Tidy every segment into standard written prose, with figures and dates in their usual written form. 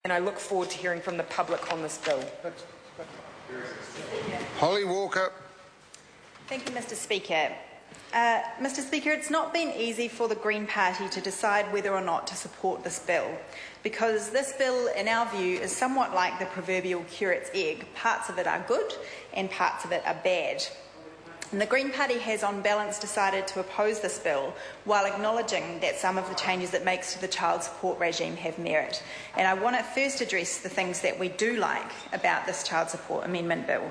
And I look forward to hearing from the public on this bill. Holly Walker. Thank you, Mr. Speaker. Mr. Speaker, it's not been easy for the Green Party to decide whether or not to support this bill, because this bill, in our view, is somewhat like the proverbial curate's egg. Parts of it are good and parts of it are bad. And the Green Party has, on balance, decided to oppose this bill while acknowledging that some of the changes it makes to the child support regime have merit. And I want to first address the things that we do like about this child support amendment bill.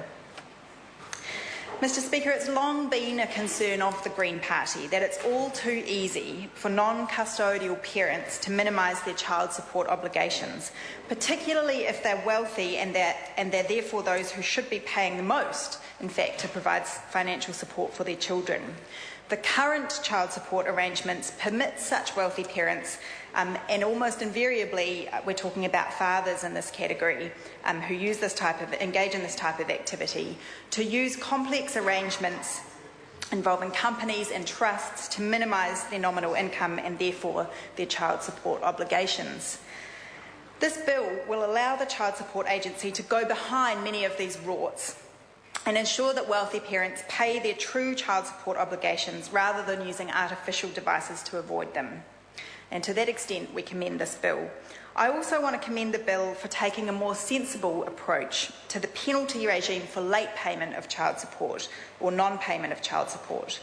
Mr. Speaker, it's long been a concern of the Green Party that it's all too easy for non-custodial parents to minimise their child support obligations, particularly if they're wealthy and they're therefore those who should be paying the most, in fact, to provide financial support for their children. The current child support arrangements permit such wealthy parents, and almost invariably we're talking about fathers in this category who engage in this type of activity, to use complex arrangements involving companies and trusts to minimise their nominal income and therefore their child support obligations. This bill will allow the Child Support Agency to go behind many of these rorts and ensure that wealthy parents pay their true child support obligations rather than using artificial devices to avoid them. And to that extent, we commend this bill. I also want to commend the bill for taking a more sensible approach to the penalty regime for late payment of child support or non-payment of child support.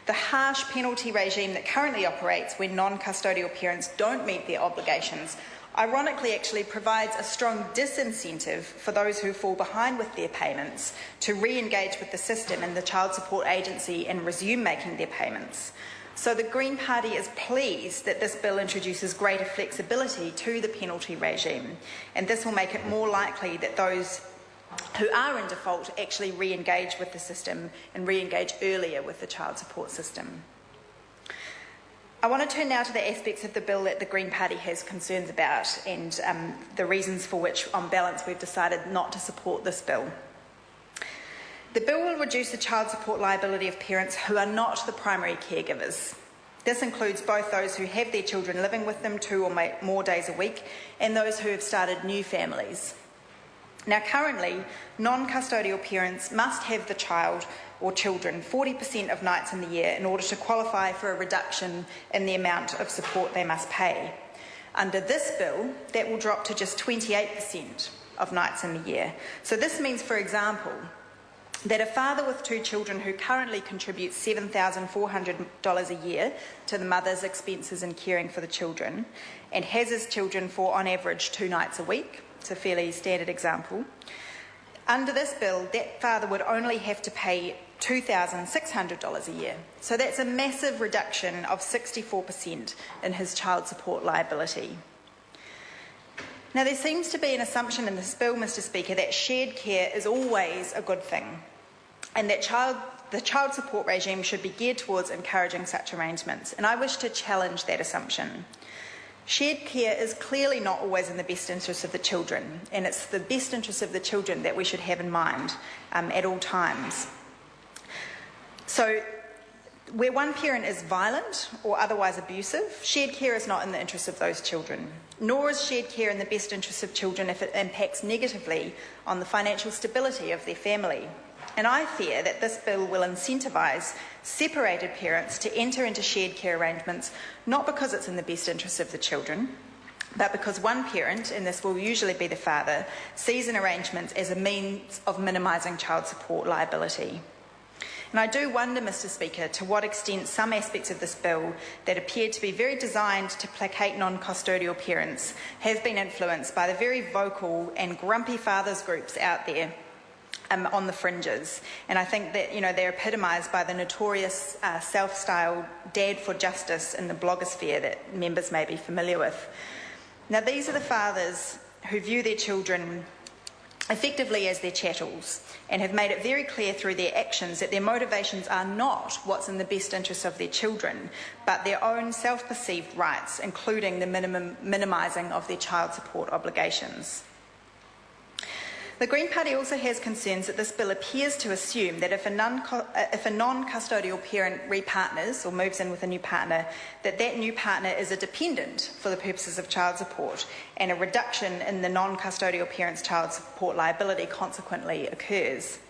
The harsh penalty regime that currently operates when non-custodial parents don't meet their obligations ironically actually provides a strong disincentive for those who fall behind with their payments to re-engage with the system and the Child Support Agency and resume making their payments. So the Green Party is pleased that this bill introduces greater flexibility to the penalty regime, and this will make it more likely that those who are in default actually re-engage with the system and re-engage earlier with the child support system. I want to turn now to the aspects of the bill that the Green Party has concerns about and the reasons for which, on balance, we've decided not to support this bill. The bill will reduce the child support liability of parents who are not the primary caregivers. This includes both those who have their children living with them 2 or more days a week and those who have started new families. Now, currently, non-custodial parents must have the child or children 40% of nights in the year in order to qualify for a reduction in the amount of support they must pay. Under this bill, that will drop to just 28% of nights in the year. So this means, for example, that a father with 2 children who currently contributes $7,400 a year to the mother's expenses in caring for the children and has his children for, on average, 2 nights a week, it's a fairly standard example. Under this bill, that father would only have to pay $2,600 a year. So that's a massive reduction of 64% in his child support liability. Now, there seems to be an assumption in this bill, Mr. Speaker, that shared care is always a good thing and that the child support regime should be geared towards encouraging such arrangements. And I wish to challenge that assumption. Shared care is clearly not always in the best interest of the children, and it's the best interest of the children that we should have in mind at all times. So, where one parent is violent or otherwise abusive, shared care is not in the interest of those children, nor is shared care in the best interest of children if it impacts negatively on the financial stability of their family. And I fear that this bill will incentivise separated parents to enter into shared care arrangements, not because it's in the best interest of the children, but because one parent, and this will usually be the father, sees an arrangement as a means of minimising child support liability. And I do wonder, Mr. Speaker, to what extent some aspects of this bill that appear to be very designed to placate non-custodial parents have been influenced by the very vocal and grumpy fathers groups out there on the fringes. And I think that, they're epitomised by the notorious self-styled dad for justice in the blogosphere that members may be familiar with. Now, these are the fathers who view their children effectively as their chattels and have made it very clear through their actions that their motivations are not what's in the best interest of their children, but their own self-perceived rights, including the minimising of their child support obligations. The Green Party also has concerns that this bill appears to assume that if a non-custodial parent repartners or moves in with a new partner, that new partner is a dependent for the purposes of child support, and a reduction in the non-custodial parent's child support liability consequently occurs.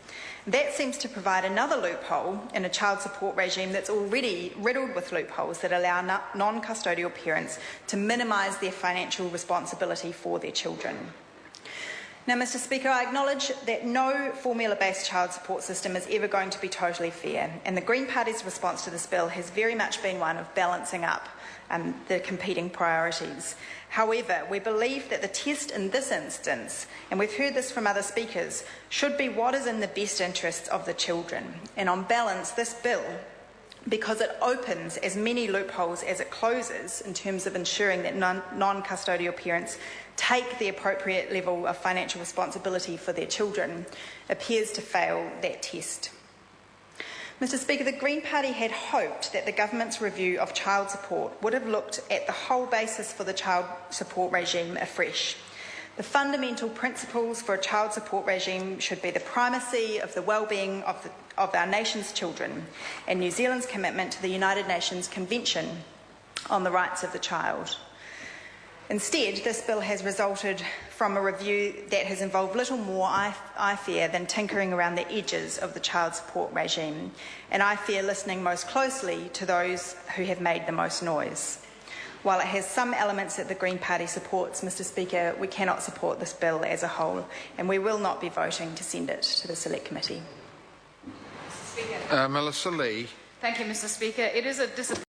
That seems to provide another loophole in a child support regime that's already riddled with loopholes that allow non-custodial parents to minimise their financial responsibility for their children. Now, Mr. Speaker, I acknowledge that no formula-based child support system is ever going to be totally fair, and the Green Party's response to this bill has very much been one of balancing up the competing priorities. However, we believe that the test in this instance, and we've heard this from other speakers, should be what is in the best interests of the children. And on balance, this bill, because it opens as many loopholes as it closes in terms of ensuring that non-custodial parents take the appropriate level of financial responsibility for their children, appears to fail that test. Mr. Speaker, the Green Party had hoped that the government's review of child support would have looked at the whole basis for the child support regime afresh. The fundamental principles for a child support regime should be the primacy of the well-being of our nation's children and New Zealand's commitment to the United Nations Convention on the Rights of the Child. Instead, this bill has resulted from a review that has involved little more, I fear, than tinkering around the edges of the child support regime, and I fear listening most closely to those who have made the most noise. While it has some elements that the Green Party supports, Mr. Speaker, we cannot support this bill as a whole, and we will not be voting to send it to the Select Committee. Melissa Lee. Thank you, Mr. Speaker. It is a disappointment